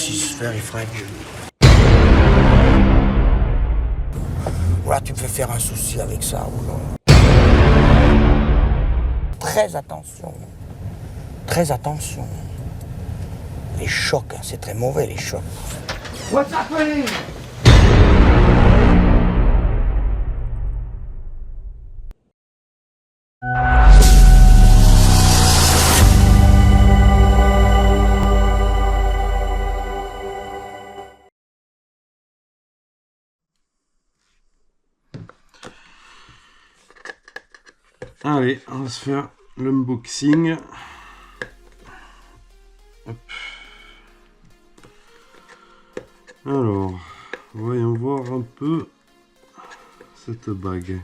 This is very fragile. Voilà, tu peux faire un souci avec ça ou non. Très attention. Très attention. Les chocs, hein, c'est très mauvais les chocs. What's happening? Allez, on va se faire l'unboxing. Alors, voyons voir un peu cette bague.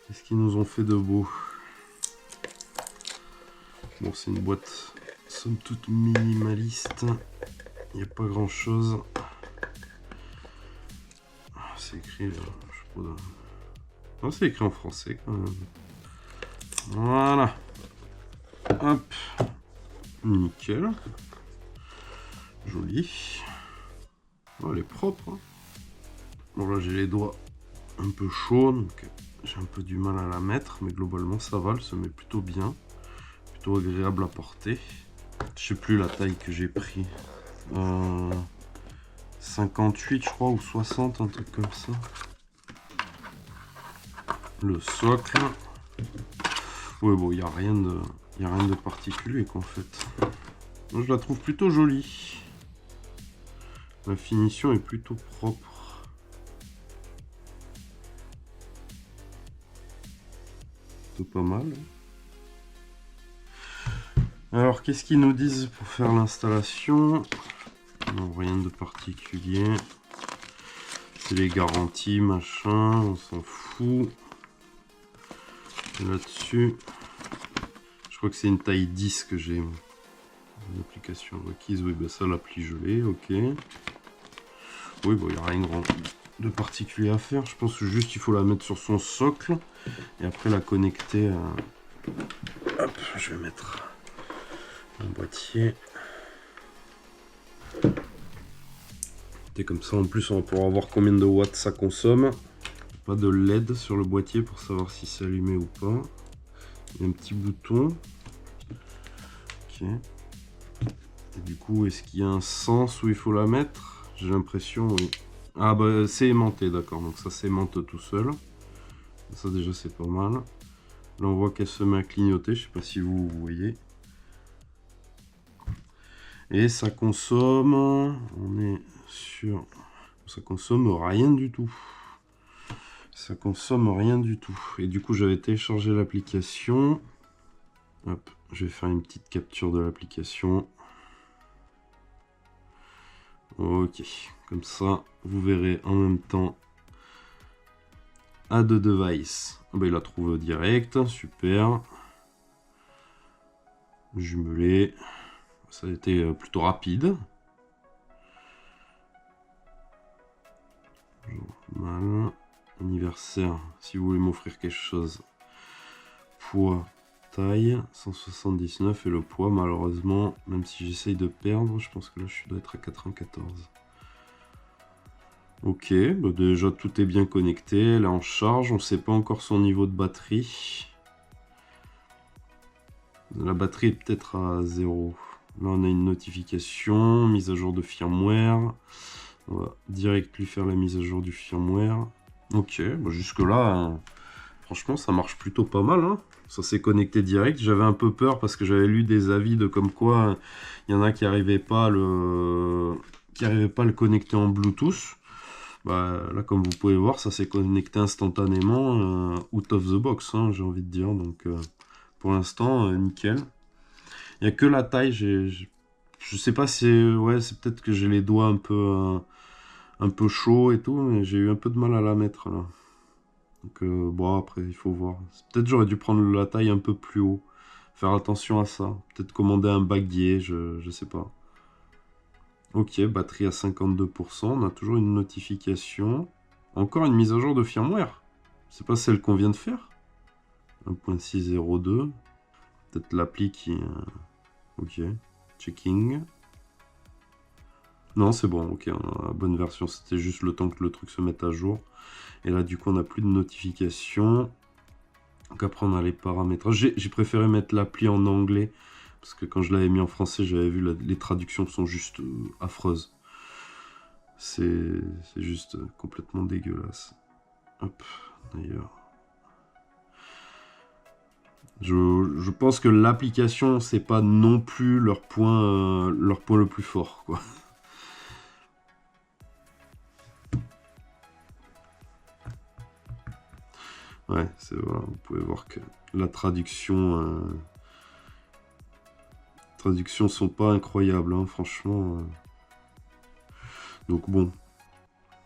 Qu'est-ce qu'ils nous ont fait de beau? Bon, c'est une boîte somme toute minimaliste. Il n'y a pas grand chose. C'est écrit, je sais pas. Non, c'est écrit en français quand même. Voilà. Hop. Nickel. Joli. Oh, elle est propre. Hein. Bon, là, j'ai les doigts un peu chauds, donc j'ai un peu du mal à la mettre, mais globalement, ça va, elle se met plutôt bien. Plutôt agréable à porter. Je sais plus la taille que j'ai pris. 58, je crois, ou 60, un truc comme ça. Le socle. Ouais, bon, il n'y a rien de particulier, qu'en fait. Moi, je la trouve plutôt jolie. La finition est plutôt propre. Plutôt pas mal. Alors, qu'est-ce qu'ils nous disent pour faire l'installation? Non, rien de particulier. C'est les garanties, machin, on s'en fout. Là-dessus, je crois que c'est une taille 10 que j'ai. L'application requise, oui, ben ça, l'appli je l'ai, ok. Oui, bon, il n'y a rien de particulier à faire. Je pense que juste il faut la mettre sur son socle et après la connecter à... Hop, je vais mettre un boîtier. Et comme ça, en plus, on va pouvoir voir combien de watts ça consomme. Pas de LED sur le boîtier pour savoir si c'est allumé ou pas. Il y a un petit bouton. Ok. Et du coup, est-ce qu'il y a un sens où il faut la mettre? J'ai l'impression, oui. Ah bah c'est aimanté, d'accord. Donc ça s'aimante tout seul. Ça déjà c'est pas mal. Là on voit qu'elle se met à clignoter. Je sais pas si vous voyez. Et ça consomme... On est sur... Ça consomme rien du tout. Ça consomme rien du tout. Et du coup, j'avais téléchargé l'application. Hop, je vais faire une petite capture de l'application. Ok, comme ça, vous verrez en même temps. Add device. Ah bah, il la trouve direct, super. Jumelé. Ça a été plutôt rapide. Mal. Anniversaire, si vous voulez m'offrir quelque chose. Poids, taille, 179 et le poids, malheureusement, même si j'essaye de perdre, je pense que là je dois être à 94. Ok, bah déjà tout est bien connecté, elle est en charge, on ne sait pas encore son niveau de batterie. La batterie est peut-être à 0. Là on a une notification, mise à jour de firmware. On va direct lui faire la mise à jour du firmware. Ok, bah jusque là, franchement ça marche plutôt pas mal. Hein. Ça s'est connecté direct. J'avais un peu peur parce que j'avais lu des avis de comme quoi il y en a qui n'arrivaient pas à le connecter en Bluetooth. Bah, là comme vous pouvez voir, ça s'est connecté instantanément out of the box, hein, j'ai envie de dire. Donc pour l'instant, nickel. Il n'y a que la taille, je sais pas si... Ouais, c'est peut-être que j'ai les doigts un peu chauds et tout, mais j'ai eu un peu de mal à la mettre là. Donc bon, après il faut voir. Peut-être j'aurais dû prendre la taille un peu plus haut. Faire attention à ça. Peut-être commander un baguier, je sais pas. Ok, batterie à 52%. On a toujours une notification. Encore une mise à jour de firmware. C'est pas celle qu'on vient de faire. 1.602. Peut-être l'appli qui... Ok. Checking. Non, c'est bon, ok, on a la bonne version. C'était juste le temps que le truc se mette à jour. Et là, du coup, on n'a plus de notification. Donc après, on a les paramétrages. J'ai préféré mettre l'appli en anglais. Parce que quand je l'avais mis en français, j'avais vu les traductions sont juste affreuses. C'est juste complètement dégueulasse. Hop, d'ailleurs. Je pense que l'application, c'est pas non plus leur point le plus fort, quoi. Ouais, c'est voilà, vous pouvez voir que la traductions sont pas incroyables, hein, franchement. Donc bon,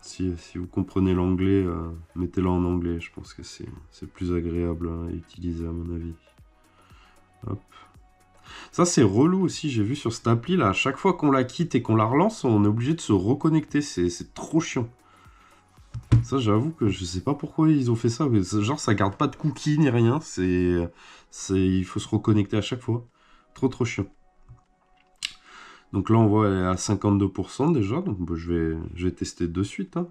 si vous comprenez l'anglais, mettez-la en anglais. Je pense que c'est plus agréable à utiliser à mon avis. Hop. Ça c'est relou aussi, j'ai vu sur cette appli là, à chaque fois qu'on la quitte et qu'on la relance, on est obligé de se reconnecter, c'est trop chiant. Ça j'avoue que je sais pas pourquoi ils ont fait ça, mais genre ça garde pas de cookies ni rien, il faut se reconnecter à chaque fois. Trop chiant. Donc là on voit elle est à 52% déjà, donc bah, je vais tester de suite. Hein.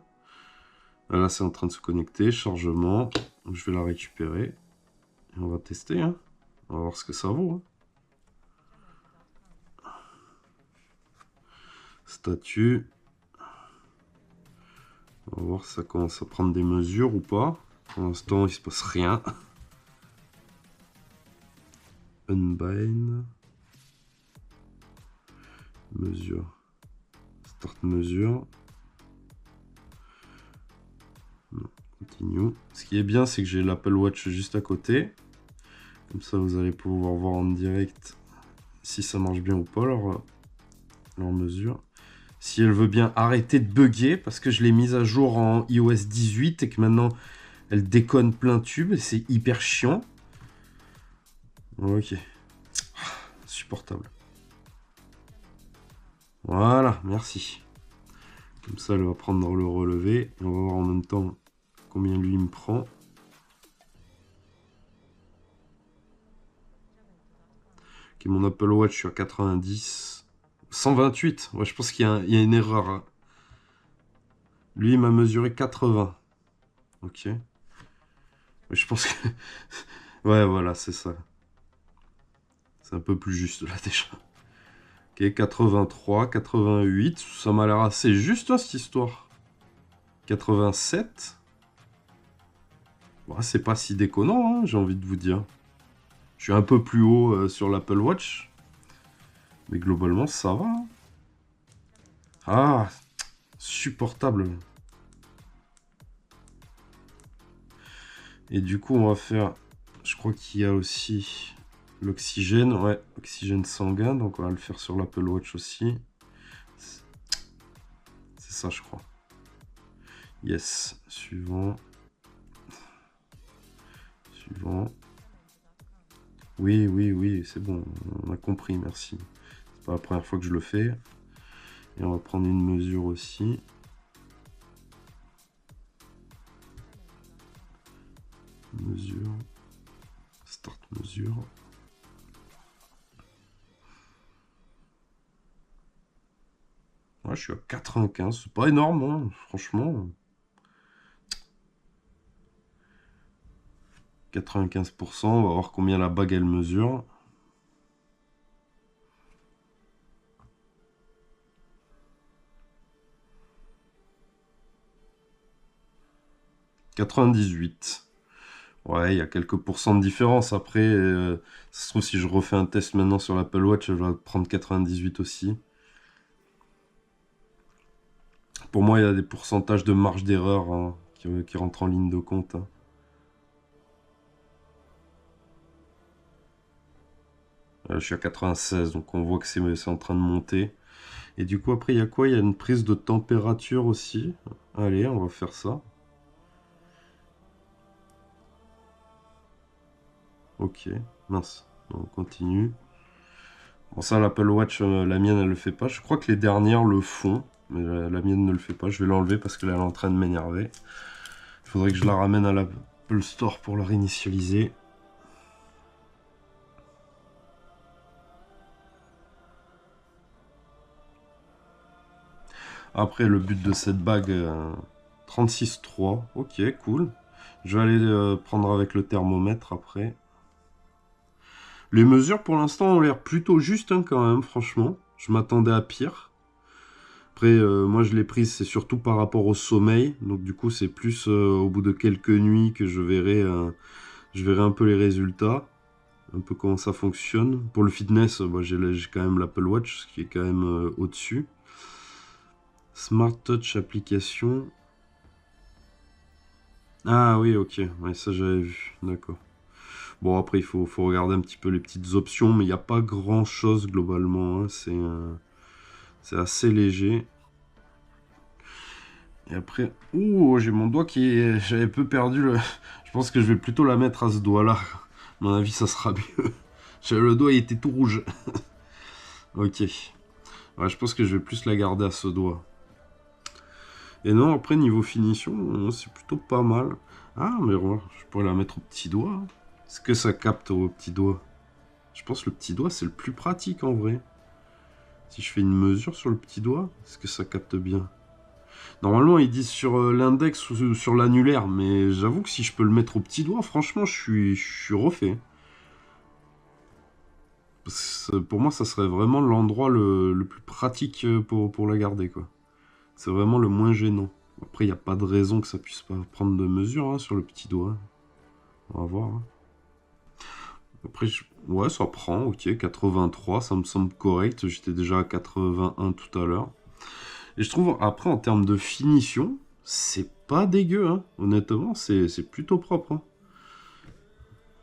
Là c'est en train de se connecter, chargement, donc, je vais la récupérer. Et on va tester, hein. On va voir ce que ça vaut. Hein. Statut. On va voir si ça commence à prendre des mesures ou pas. Pour l'instant, il se passe rien. Unbind. Mesure. Start mesure. Non, continue. Ce qui est bien, c'est que j'ai l'Apple Watch juste à côté. Comme ça, vous allez pouvoir voir en direct si ça marche bien ou pas, leur mesure. Si elle veut bien arrêter de bugger, parce que je l'ai mise à jour en iOS 18 et que maintenant elle déconne plein tube et c'est hyper chiant. Ok. Insupportable. Voilà, merci. Comme ça, elle va prendre le relevé. Et on va voir en même temps combien lui me prend. Ok, mon Apple Watch, je suis à 90. 128. Ouais, je pense qu'il y a une erreur. Hein. Lui, il m'a mesuré 80. Ok. Mais je pense que... ouais, voilà, c'est ça. C'est un peu plus juste là déjà. Ok, 83, 88. Ça m'a l'air assez juste, hein, cette histoire. 87. Bah, c'est pas si déconnant, hein, j'ai envie de vous dire. Je suis un peu plus haut sur l'Apple Watch. Mais globalement, ça va. Hein. Ah, supportable. Et du coup, on va faire... Je crois qu'il y a aussi l'oxygène. Ouais, oxygène sanguin. Donc, on va le faire sur l'Apple Watch aussi. C'est ça, je crois. Yes. Suivant. Suivant. Oui, c'est bon. On a compris, merci. C'est pas la première fois que je le fais. Et on va prendre une mesure aussi. Mesure. Start mesure. Ouais, je suis à 95. C'est pas énorme, hein, franchement. 95%. On va voir combien la bague elle mesure. « 98. Ouais, il y a quelques pourcents de différence. Après, ça se trouve, si je refais un test maintenant sur l'Apple Watch, elle va prendre 98 aussi. Pour moi, il y a des pourcentages de marge d'erreur hein, qui rentrent en ligne de compte. Hein. Je suis à 96, donc on voit que c'est en train de monter. Et du coup, après, il y a quoi? Il y a une prise de température aussi. Allez, on va faire ça. Ok, mince. On continue. Bon, ça, l'Apple Watch, la mienne, elle le fait pas. Je crois que les dernières le font, mais la mienne ne le fait pas. Je vais l'enlever parce qu'elle est en train de m'énerver. Il faudrait que je la ramène à l'Apple Store pour la réinitialiser. Après, le but de cette bague, 36,3. Ok, cool. Je vais aller prendre avec le thermomètre après. Les mesures, pour l'instant, ont l'air plutôt justes, hein, quand même, franchement. Je m'attendais à pire. Après, moi, je l'ai prise, c'est surtout par rapport au sommeil. Donc, du coup, c'est plus au bout de quelques nuits que je verrai un peu les résultats. Un peu comment ça fonctionne. Pour le fitness, bah, j'ai quand même l'Apple Watch, ce qui est quand même au-dessus. Smart Touch application. Ah oui, ok. Ouais, ça, j'avais vu. D'accord. Bon, après, il faut regarder un petit peu les petites options, mais il n'y a pas grand-chose, globalement. Hein. C'est assez léger. Et après... Ouh, j'ai mon doigt qui est... J'avais peu perdu le... Je pense que je vais plutôt la mettre à ce doigt-là. À mon avis, ça sera mieux. Le doigt, il était tout rouge. Ok. Ouais, je pense que je vais plus la garder à ce doigt. Et non, après, niveau finition, c'est plutôt pas mal. Ah, mais ouais, je pourrais la mettre au petit doigt. Hein. Est-ce que ça capte au petit doigt? Je pense que le petit doigt, c'est le plus pratique, en vrai. Si je fais une mesure sur le petit doigt, est-ce que ça capte bien? Normalement, ils disent sur l'index ou sur l'annulaire, mais j'avoue que si je peux le mettre au petit doigt, franchement, je suis refait. Parce que pour moi, ça serait vraiment l'endroit le plus pratique pour la garder, quoi. C'est vraiment le moins gênant. Après, il n'y a pas de raison que ça puisse pas prendre de mesure hein, sur le petit doigt. On va voir. Hein. Après, ouais, ça prend, ok, 83, ça me semble correct. J'étais déjà à 81 tout à l'heure. Et je trouve, après, en termes de finition, c'est pas dégueu, hein. Honnêtement, c'est plutôt propre. Hein.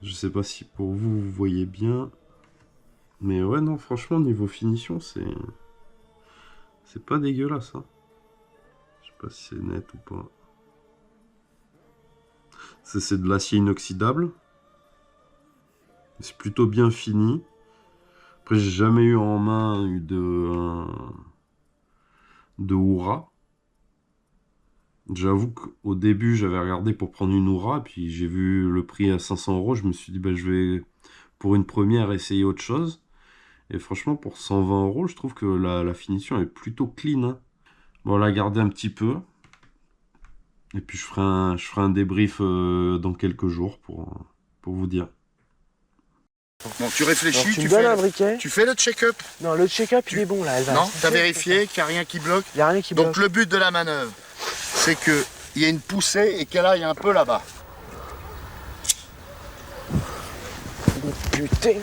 Je sais pas si pour vous, vous voyez bien. Mais ouais, non, franchement, niveau finition, c'est pas dégueulasse. Hein. Je sais pas si c'est net ou pas. C'est de l'acier inoxydable. C'est plutôt bien fini. Après, j'ai jamais eu en main de Oura. J'avoue qu'au début, j'avais regardé pour prendre une Oura, puis j'ai vu le prix à 500 €. Je me suis dit, bah, je vais, pour une première, essayer autre chose. Et franchement, pour 120 €, je trouve que la finition est plutôt clean. Hein. Bon, on la garder un petit peu. Et puis, je ferai un débrief dans quelques jours pour vous dire. Bon, tu réfléchis, tu me donnes un briquet. Tu fais le check-up. Non, le check-up, il est bon là. Elle va Non, t'as vérifié qu'il n'y a rien qui bloque. Il n'y a rien qui bloque. Donc le but de la manœuvre, c'est qu'il y ait une poussée et qu'elle aille un peu là-bas. Putain.